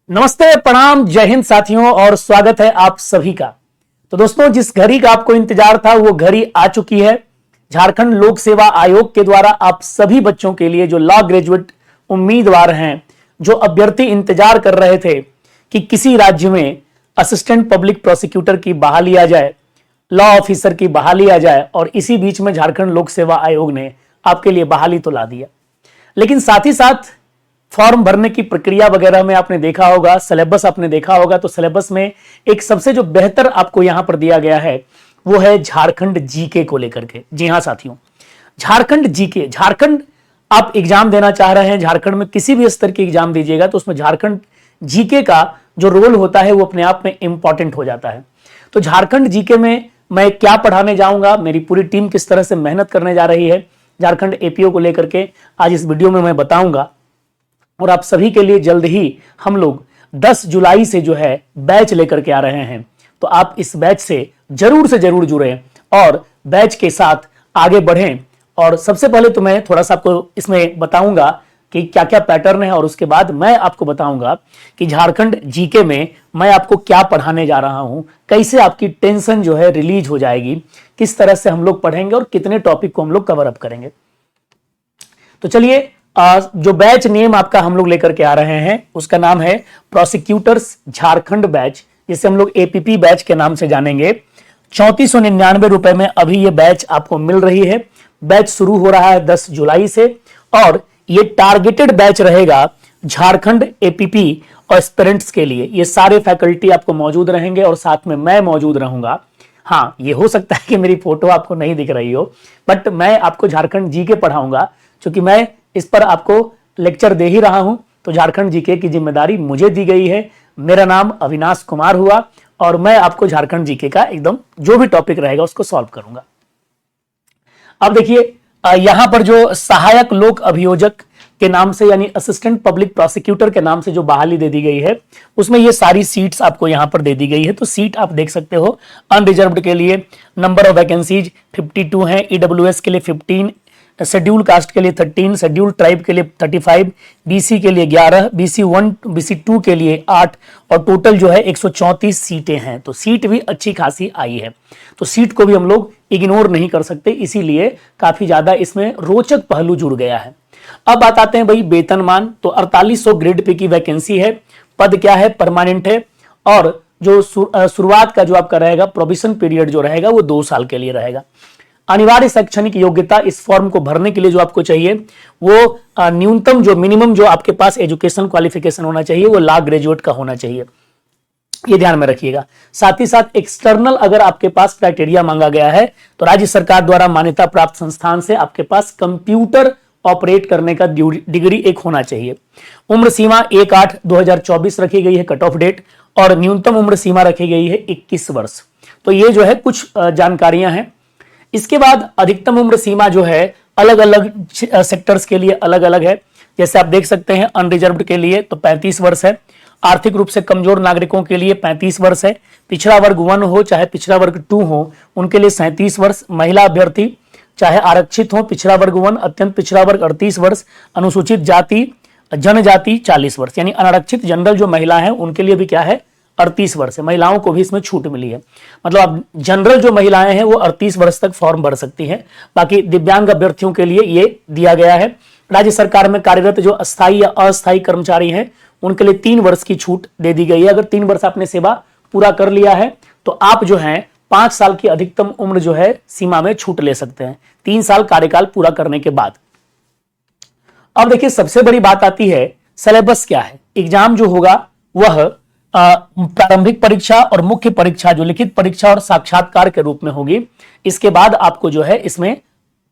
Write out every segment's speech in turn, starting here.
नमस्ते, प्रणाम, जय हिंद साथियों और स्वागत है आप सभी का। तो दोस्तों, जिस घड़ी का आपको इंतजार था वो घड़ी आ चुकी है। झारखंड लोक सेवा आयोग के द्वारा आप सभी बच्चों के लिए जो लॉ ग्रेजुएट उम्मीदवार हैं, जो अभ्यर्थी इंतजार कर रहे थे कि किसी राज्य में असिस्टेंट पब्लिक प्रोसिक्यूटर की बहाली आ जाए, लॉ ऑफिसर की बहाली आ जाए, और इसी बीच में झारखंड लोक सेवा आयोग ने आपके लिए बहाली तो ला दिया। लेकिन साथ ही साथ फॉर्म भरने की प्रक्रिया वगैरह में आपने देखा होगा, सिलेबस आपने देखा होगा, तो सिलेबस में एक सबसे जो बेहतर आपको यहां पर दिया गया है वो है झारखंड जीके को लेकर के। जी हां साथियों, झारखंड जीके, झारखंड आप एग्जाम देना चाह रहे हैं, झारखंड में किसी भी स्तर की एग्जाम दीजिएगा तो उसमें झारखंड जीके का जो रोल होता है वो अपने आप में इंपॉर्टेंट हो जाता है। तो झारखंड जीके में मैं क्या पढ़ाने जाऊंगा, मेरी पूरी टीम किस तरह से मेहनत करने जा रही है झारखंड एपीओ को लेकर के, आज इस वीडियो में मैं बताऊंगा। और आप सभी के लिए जल्द ही हम लोग 10 जुलाई से जो है बैच लेकर के आ रहे हैं, तो आप इस बैच से जरूर जुड़ें और बैच के साथ आगे बढ़ें। और सबसे पहले तो मैं थोड़ा सा आपको इसमें बताऊंगा कि क्या क्या पैटर्न है, और उसके बाद मैं आपको बताऊंगा कि झारखंड जीके में मैं आपको क्या पढ़ाने जा रहा हूं, कैसे आपकी टेंशन जो है रिलीज हो जाएगी, किस तरह से हम लोग पढ़ेंगे और कितने टॉपिक को हम लोग कवर अप करेंगे। तो चलिए, जो बैच नेम आपका हम लोग लेकर के आ रहे हैं उसका नाम है प्रोसिक्यूटर्स झारखंड बैच, जिसे हम लोग एपीपी बैच के नाम से जानेंगे। 3499 रुपए में अभी ये बैच आपको मिल रही है। बैच शुरू हो रहा है 10 जुलाई से, और ये टारगेटेड बैच रहेगा झारखंड एपीपी एस्पिरेंट्स के लिए। ये सारे फैकल्टी आपको मौजूद रहेंगे और साथ में मैं मौजूद रहूंगा। हाँ, ये हो सकता है कि मेरी फोटो आपको नहीं दिख रही हो, बट मैं आपको झारखंड जीके पढ़ाऊंगा। क्योंकि मैं इस पर आपको लेक्चर दे ही रहा हूं, तो झारखंड जीके की जिम्मेदारी मुझे दी गई है। मेरा नाम अविनाश कुमार हुआ और मैं आपको झारखंड जीके का एकदम जो भी टॉपिक रहेगा उसको सॉल्व करूंगा। अब देखिए, यहां पर जो सहायक लोक अभियोजक के नाम से यानी असिस्टेंट पब्लिक प्रोसिक्यूटर के नाम से जो बहाली दे दी गई है, उसमें ये सारी सीट्स आपको यहां पर दे दी गई है। तो सीट आप देख सकते हो, अनरिजर्व्ड के लिए नंबर ऑफ वैकेंसीज 52 है, ईडब्ल्यूएस के लिए 15, शेड्यूल कास्ट के लिए 13, शेड्यूल ट्राइब के लिए 35, बीसी के लिए 11, बीसी 1, बीसी 2 के लिए 8, और टोटल जो है 134 सीटें हैं। तो सीट भी अच्छी खासी आई है, तो सीट को भी हम लोग इग्नोर नहीं कर सकते, इसीलिए काफी ज्यादा इसमें रोचक पहलू जुड़ गया है। अब बात आते हैं भाई वेतनमान। तो 4800 ग्रेड पे की वैकेंसी है। पद क्या है? परमानेंट है। और जो शुरुआत का जो आपका रहेगा प्रोबिशन पीरियड जो रहेगा वो 2 साल के लिए रहेगा। अनिवार्य शैक्षणिक योग्यता इस फॉर्म को भरने के लिए जो आपको चाहिए वो न्यूनतम जो मिनिमम जो आपके पास एजुकेशन क्वालिफिकेशन होना चाहिए वो लॉ ग्रेजुएट का होना चाहिए, ये ध्यान में रखिएगा। साथ ही साथ एक्सटर्नल अगर आपके पास क्राइटेरिया मांगा गया है तो राज्य सरकार द्वारा मान्यता प्राप्त संस्थान से आपके पास कंप्यूटर ऑपरेट करने का डिग्री एक होना चाहिए। उम्र सीमा 1/8/2024 रखी गई है कट ऑफ डेट, और न्यूनतम उम्र सीमा रखी गई है 21 वर्ष। तो ये जो है कुछ जानकारियां हैं। इसके बाद अधिकतम उम्र सीमा जो है अलग अलग सेक्टर्स के लिए अलग अलग है। जैसे आप देख सकते हैं, अनरिजर्व्ड के लिए तो 35 वर्ष है, आर्थिक रूप से कमजोर नागरिकों के लिए 35 वर्ष है, पिछड़ा वर्ग 1 हो चाहे पिछड़ा वर्ग 2 हो उनके लिए 37 वर्ष, महिला अभ्यर्थी चाहे आरक्षित हो पिछड़ा वर्ग 1, अत्यंत पिछड़ा वर्ग 38 वर्ष, अनुसूचित जाति जनजाति 40 वर्ष, यानी अनारक्षित जनरल जो महिला है उनके लिए भी क्या है 38 वर्ष है। महिलाओं को भी इसमें छूट मिली है, मतलब अब जनरल जो महिलाएं हैं वो 38 वर्ष तक फॉर्म भर सकती हैं। बाकी दिव्यांग अभ्यर्थियों के लिए ये दिया गया है। राज्य सरकार में कार्यरत जो अस्थायी या अस्थायी कर्मचारी हैं उनके लिए 3 वर्ष की छूट दे दी गई है। अगर 3 वर्ष आपने सेवा पूरा कर लिया है तो आप जो है 5 साल की अधिकतम उम्र जो है सीमा में छूट ले सकते हैं 3 साल कार्यकाल पूरा करने के बाद। अब देखिए, सबसे बड़ी बात आती है सिलेबस क्या है। एग्जाम जो होगा वह प्रारंभिक परीक्षा और मुख्य परीक्षा जो लिखित परीक्षा और साक्षात्कार के रूप में होगी। इसके बाद आपको जो है इसमें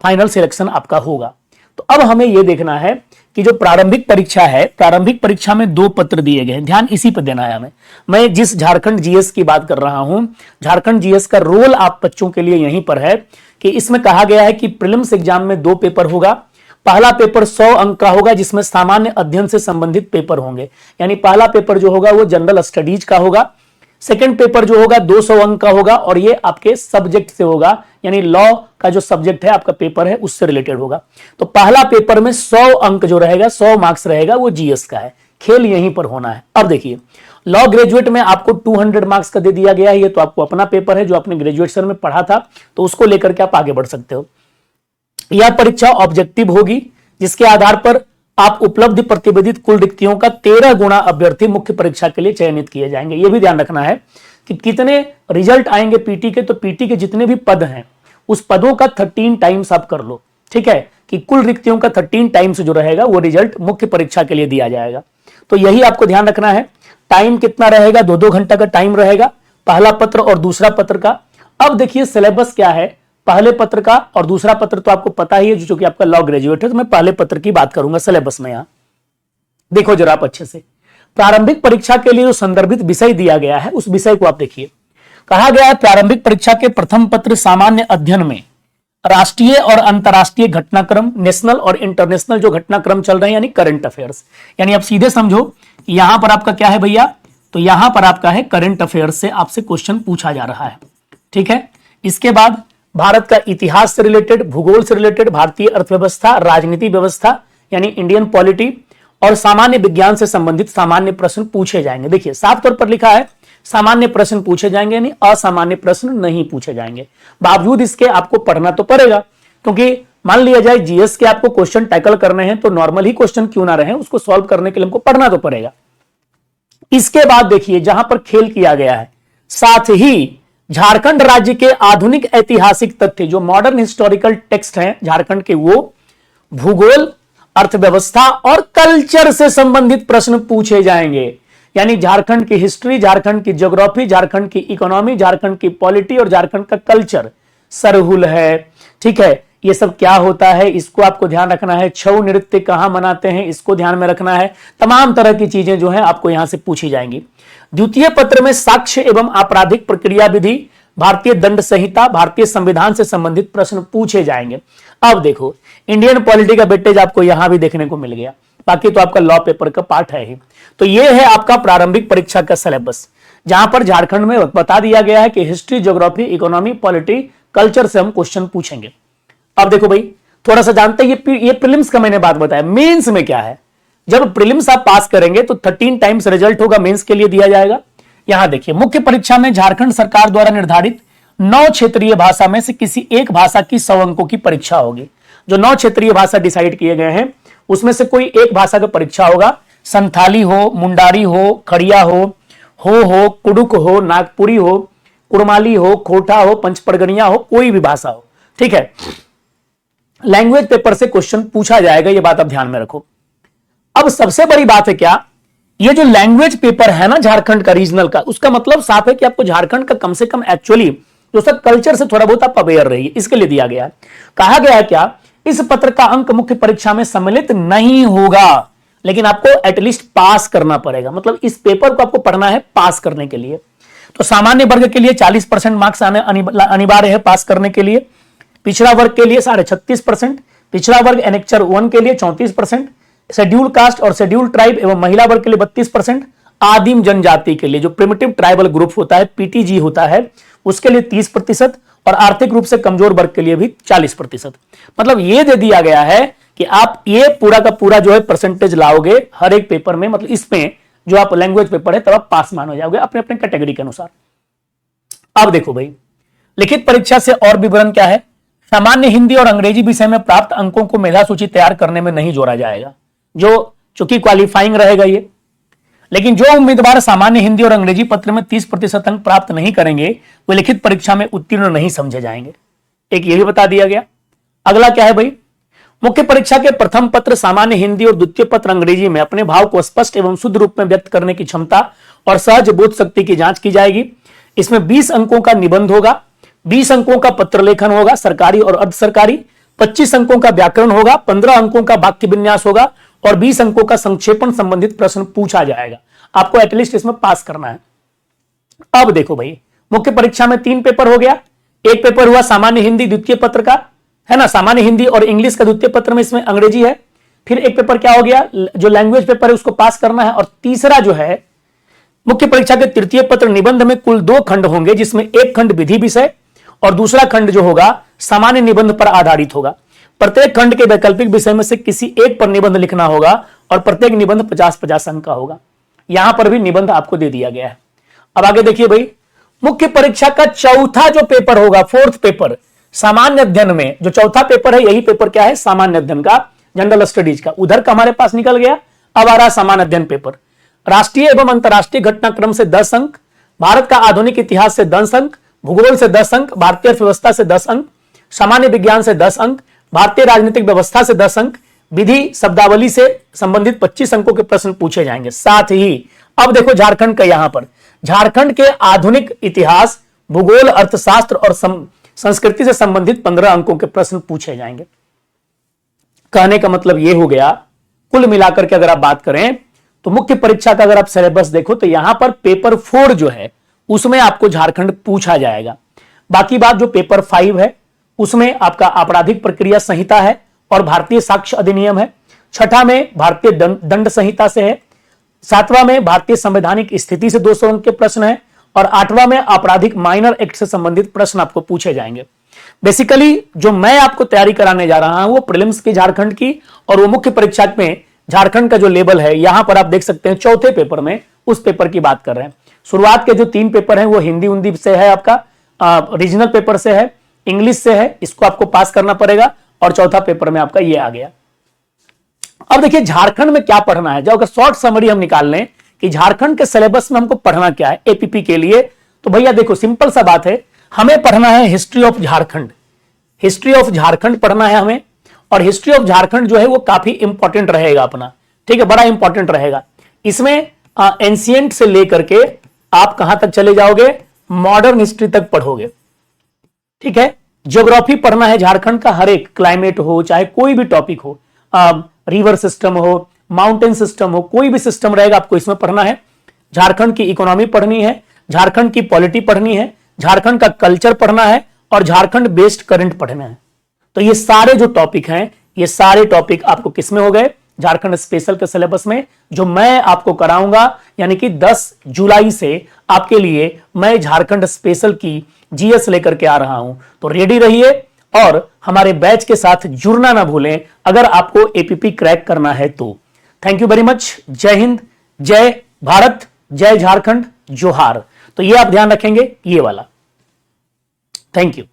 फाइनल सिलेक्शन आपका होगा। तो अब हमें यह देखना है कि जो प्रारंभिक परीक्षा है, प्रारंभिक परीक्षा में 2 पत्र दिए गए हैं, ध्यान इसी पर देना है हमें। मैं जिस झारखंड जीएस की बात कर रहा हूं, झारखंड जीएस का रोल आप बच्चों के लिए यहीं पर है कि इसमें कहा गया है कि प्रीलिम्स एग्जाम में 2 पेपर होगा। पहला पेपर 100 अंक का होगा जिसमें सामान्य अध्ययन से संबंधित पेपर होंगे, यानी पहला पेपर जो होगा वो जनरल स्टडीज का होगा। सेकंड पेपर जो होगा 200 अंक का होगा और ये आपके सब्जेक्ट से होगा, यानी लॉ का जो सब्जेक्ट है आपका पेपर है उससे रिलेटेड होगा। तो पहला पेपर में 100 अंक जो रहेगा, 100 मार्क्स रहेगा, वो जीएस का है। खेल यहीं पर होना है। अब देखिए, लॉ ग्रेजुएट में आपको 200 मार्क्स का दे दिया गया है, ये तो आपको अपना पेपर है जो आपने ग्रेजुएशन में पढ़ा था, तो उसको लेकर के आप आगे बढ़ सकते हो। यह परीक्षा ऑब्जेक्टिव होगी, जिसके आधार पर आप उपलब्ध प्रतिवेदित कुल रिक्तियों का 13 गुना अभ्यर्थी मुख्य परीक्षा के लिए चयनित किए जाएंगे। यह भी ध्यान रखना है कि कितने रिजल्ट आएंगे पीटी के, तो पीटी के जितने भी पद हैं उस पदों का 13 टाइम्स आप कर लो, ठीक है, कि कुल रिक्तियों का 13 टाइम्स जो रहेगा वो रिजल्ट मुख्य परीक्षा के लिए दिया जाएगा। तो यही आपको ध्यान रखना है। टाइम कितना रहेगा, 2-2 घंटा का टाइम रहेगा, पहला पत्र और दूसरा पत्र का। अब देखिए सिलेबस क्या है पहले पत्र का और दूसरा पत्र, तो आपको पता ही है जो कि आपका लॉ ग्रेजुएट है, तो मैं पहले पत्र की बात करूंगा सिलेबस में। यहां देखो जरा आप अच्छे से, प्रारंभिक परीक्षा के लिए जो संदर्भित विषय दिया गया है उस विषय को आप देखिए। कहा गया है प्रारंभिक परीक्षा के प्रथम पत्र सामान्य अध्ययन में राष्ट्रीय और अंतरराष्ट्रीय घटनाक्रम, नेशनल और इंटरनेशनल जो घटनाक्रम चल रहे हैं यानी करंट अफेयर्स, यानी आप सीधे समझो यहां पर आपका क्या है भैया, तो यहां पर आपका है करंट अफेयर्स से आपसे क्वेश्चन पूछा जा रहा है, ठीक है। इसके बाद भारत का इतिहास से रिलेटेड, भूगोल से रिलेटेड, भारतीय अर्थव्यवस्था, राजनीति व्यवस्था यानी इंडियन पॉलिटी और सामान्य विज्ञान से संबंधित सामान्य प्रश्न पूछे जाएंगे। देखिए साफ तौर पर लिखा है सामान्य प्रश्न पूछे जाएंगे, यानी असामान्य प्रश्न नहीं पूछे जाएंगे। बावजूद इसके आपको पढ़ना तो पड़ेगा, क्योंकि मान लिया जाए जीएस के आपको क्वेश्चन टैकल करने हैं तो नॉर्मल ही क्वेश्चन क्यों ना रहे, उसको सॉल्व करने के लिए हमको पढ़ना तो पड़ेगा। इसके बाद देखिए जहां पर खेल किया गया है, साथ ही झारखंड राज्य के आधुनिक ऐतिहासिक तथ्य जो मॉडर्न हिस्टोरिकल टेक्स्ट हैं झारखंड के, वो भूगोल, अर्थव्यवस्था और कल्चर से संबंधित प्रश्न पूछे जाएंगे। यानी झारखंड की हिस्ट्री, झारखंड की ज्योग्राफी, झारखंड की इकोनॉमी, झारखंड की पॉलिटी और झारखंड का कल्चर सरहुल है, ठीक है। ये सब क्या होता है इसको आपको ध्यान रखना है। छऊ नृत्य कहां मनाते हैं इसको ध्यान में रखना है। तमाम तरह की चीजें जो है आपको यहां से पूछी जाएंगी। द्वितीय पत्र में साक्ष्य एवं आपराधिक प्रक्रिया विधि, भारतीय दंड संहिता, भारतीय संविधान से संबंधित प्रश्न पूछे जाएंगे। अब देखो इंडियन पॉलिटी का वेटेज आपको यहां भी देखने को मिल गया, बाकी तो आपका लॉ पेपर का पार्ट है ही। तो ये है आपका प्रारंभिक परीक्षा का सिलेबस, जहां पर झारखंड में बता दिया गया है कि history, geography, economy, polity, culture से हम क्वेश्चन पूछेंगे। अब देखो भाई थोड़ा सा जानते हैं ये प्रीलिम्स का मैंने बात बताया, मेंस में क्या है। जब प्रीलिम्स आप पास करेंगे तो 13 टाइम्स रिजल्ट होगा मेंस के लिए दिया जाएगा। यहां देखिए मुख्य परीक्षा में झारखंड सरकार द्वारा निर्धारित 9 क्षेत्रीय भाषा में से किसी एक भाषा की 100 अंकों की परीक्षा होगी। जो 9 क्षेत्रीय भाषा डिसाइड किए गए हैं उसमें से कोई एक भाषा का परीक्षा होगा। संथाली हो, मुंडारी हो, खड़िया हो, कुडुक हो, नागपुरी हो, कुड़माली हो, खोटा हो, पंचपरगनिया हो, कोई भी भाषा हो, ठीक है। लैंग्वेज पेपर से क्वेश्चन पूछा जाएगा, ये बात आप ध्यान में रखो। अब सबसे बड़ी बात है क्या, ये जो लैंग्वेज पेपर है ना झारखंड का रीजनल का, उसका मतलब साफ है कि आपको झारखंड का कम से कम एक्चुअली जो सब कल्चर से थोड़ा बहुत आप अवेयर रहिए, इसके लिए दिया गया है। कहा गया है क्या, इस पत्र का अंक मुख्य परीक्षा में सम्मिलित नहीं होगा, लेकिन आपको एटलीस्ट पास करना पड़ेगा। मतलब इस पेपर को आपको पढ़ना है पास करने के लिए। तो सामान्य वर्ग के लिए 40% मार्क्स आने अनिवार्य है पास करने के लिए। पिछड़ा वर्ग के लिए 36%, पिछड़ा वर्ग एनेक्चर 1 के लिए 34%, शेड्यूल कास्ट और शेड्यूल ट्राइब एवं महिला वर्ग के लिए 32%, आदिम जनजाति के लिए जो प्रिमिटिव ट्राइबल ग्रुप होता है, पीटीजी होता है, उसके लिए 30% और आर्थिक रूप से कमजोर वर्ग के लिए भी 40%। मतलब ये दे दिया गया है कि आप ये पूरा का पूरा जो है परसेंटेज लाओगे हर एक पेपर में, मतलब इसमें जो आप लैंग्वेज पेपर है तब आप पास मान हो जाओगे अपने अपने कैटेगरी के अनुसार। अब देखो भाई लिखित परीक्षा से और विवरण क्या है। सामान्य हिंदी और अंग्रेजी विषय में प्राप्त अंकों को मेधा सूची तैयार करने में नहीं जोड़ा जाएगा, जो चूंकि क्वालिफाइंग रहेगा ये। लेकिन जो उम्मीदवार सामान्य हिंदी और अंग्रेजी पत्र में 30% अंक प्राप्त नहीं करेंगे वो लिखित परीक्षा में उत्तीर्ण नहीं समझे जाएंगे, एक ये भी बता दिया गया। अगला क्या है भाई, मुख्य परीक्षा के प्रथम पत्र सामान्य हिंदी और द्वितीय पत्र अंग्रेजी में अपने भाव को स्पष्ट एवं शुद्ध रूप में व्यक्त करने की क्षमता और सहज बोध शक्ति की जांच की जाएगी। इसमें 20 अंकों का निबंध होगा, 20 अंकों का पत्र लेखन होगा सरकारी और अर्ध सरकारी, 25 अंकों का व्याकरण होगा, 15 अंकों का वाक्य विन्यास होगा और 20 अंकों का संक्षेपण संबंधित प्रश्न पूछा जाएगा। आपको एटलीस्ट इसमें पास करना है। अब देखो भाई मुख्य परीक्षा में 3 पेपर हो गया। एक पेपर हुआ सामान्य हिंदी द्वितीय पत्र का, है ना, सामान्य हिंदी और इंग्लिश का द्वितीय पत्र में इसमें अंग्रेजी है। फिर एक पेपर क्या हो गया, जो लैंग्वेज पेपर है उसको पास करना है। और तीसरा जो है मुख्य परीक्षा के तृतीय पत्र निबंध में कुल 2 खंड होंगे, जिसमें एक खंड विधि विषय और दूसरा खंड जो होगा सामान्य निबंध पर आधारित होगा। प्रत्येक खंड के वैकल्पिक विषय में से किसी एक पर निबंध लिखना होगा और प्रत्येक निबंध 50-50 अंक का होगा। यहां पर भी निबंध आपको दे दिया गया है। अब आगे देखिए भाई, मुख्य परीक्षा का चौथा जो पेपर होगा, फोर्थ पेपर, सामान्य अध्ययन में जो चौथा पेपर है, यही पेपर क्या है, सामान्य अध्ययन का, जनरल स्टडीज का। उधर का हमारे पास निकल गया, अब आ रहा सामान्य अध्ययन पेपर। राष्ट्रीय एवं अंतरराष्ट्रीय घटनाक्रम से 10 अंक, भारत का आधुनिक इतिहास से 10 अंक, भूगोल से 10 अंक, भारतीय अर्थव्यवस्था से 10 अंक, सामान्य विज्ञान से 10 अंक, भारतीय राजनीतिक व्यवस्था से 10 अंक, विधि शब्दावली से संबंधित 25 अंकों के प्रश्न पूछे जाएंगे। साथ ही अब देखो झारखंड का, यहां पर झारखंड के आधुनिक इतिहास, भूगोल, अर्थशास्त्र और संस्कृति से संबंधित 15 अंकों के प्रश्न पूछे जाएंगे। कहने का मतलब यह हो गया, कुल मिलाकर के अगर आप बात करें तो मुख्य परीक्षा का अगर आप सिलेबस देखो तो यहां पर पेपर 4 जो है उसमें आपको झारखंड पूछा जाएगा। बाकी बात जो पेपर 5 है उसमें आपका आपराधिक प्रक्रिया संहिता है और भारतीय साक्ष्य अधिनियम है। छठा में भारतीय दंड संहिता से है। 7वां में भारतीय संवैधानिक स्थिति से 200 अंक के प्रश्न है और 8वां में आपराधिक माइनर एक्ट से संबंधित प्रश्न आपको पूछे जाएंगे। बेसिकली जो मैं आपको तैयारी कराने जा रहा हूं वो प्रीलिम्स की झारखंड की, और वो मुख्य परीक्षा में झारखंड का जो लेवल है यहां पर आप देख सकते हैं चौथे पेपर में उस पेपर की बात कर रहे हैं। शुरुआत के जो 3 पेपर हैं वो हिंदी से है, आपका रीजनल पेपर से है, इंग्लिश से है, इसको आपको पास करना पड़ेगा, और चौथा पेपर में आपका ये आ गया। अब देखिए झारखंड में क्या पढ़ना है, जब अगर शॉर्ट समरी हम निकाल लें कि झारखंड के सिलेबस में हमको पढ़ना क्या है एपीपी के लिए, तो भैया देखो सिंपल सा बात है, हमें पढ़ना है history of Jharkhand. History of Jharkhand पढ़ना है हमें, और हिस्ट्री ऑफ झारखंड जो है वो काफी इंपॉर्टेंट रहेगा अपना, ठीक है, बड़ा इंपॉर्टेंट रहेगा। इसमें एंशिएंट से लेकर के आप कहां तक चले जाओगे, मॉडर्न हिस्ट्री तक पढ़ोगे, ठीक है। ज्योग्राफी पढ़ना है झारखंड का, हर एक क्लाइमेट हो चाहे कोई भी टॉपिक हो, रिवर सिस्टम हो, माउंटेन सिस्टम हो, कोई भी सिस्टम रहेगा आपको इसमें पढ़ना है। झारखंड की इकोनॉमी पढ़नी है, झारखंड की पॉलिटी पढ़नी है, झारखंड का कल्चर पढ़ना है, और झारखंड बेस्ड करंट पढ़ना है। तो ये सारे जो टॉपिक हैं, ये सारे टॉपिक आपको किसमें हो गए, झारखंड स्पेशल के सिलेबस में, जो मैं आपको कराऊंगा। यानी कि 10 जुलाई से आपके लिए मैं झारखंड स्पेशल की जीएस लेकर के आ रहा हूं। तो रेडी रहिए और हमारे बैच के साथ जुड़ना ना भूलें अगर आपको एपीपी क्रैक करना है तो। Thank you very much. जय हिंद, जय भारत, जय झारखंड, जोहार। तो ये आप ध्यान रखेंगे, ये वाला। Thank you.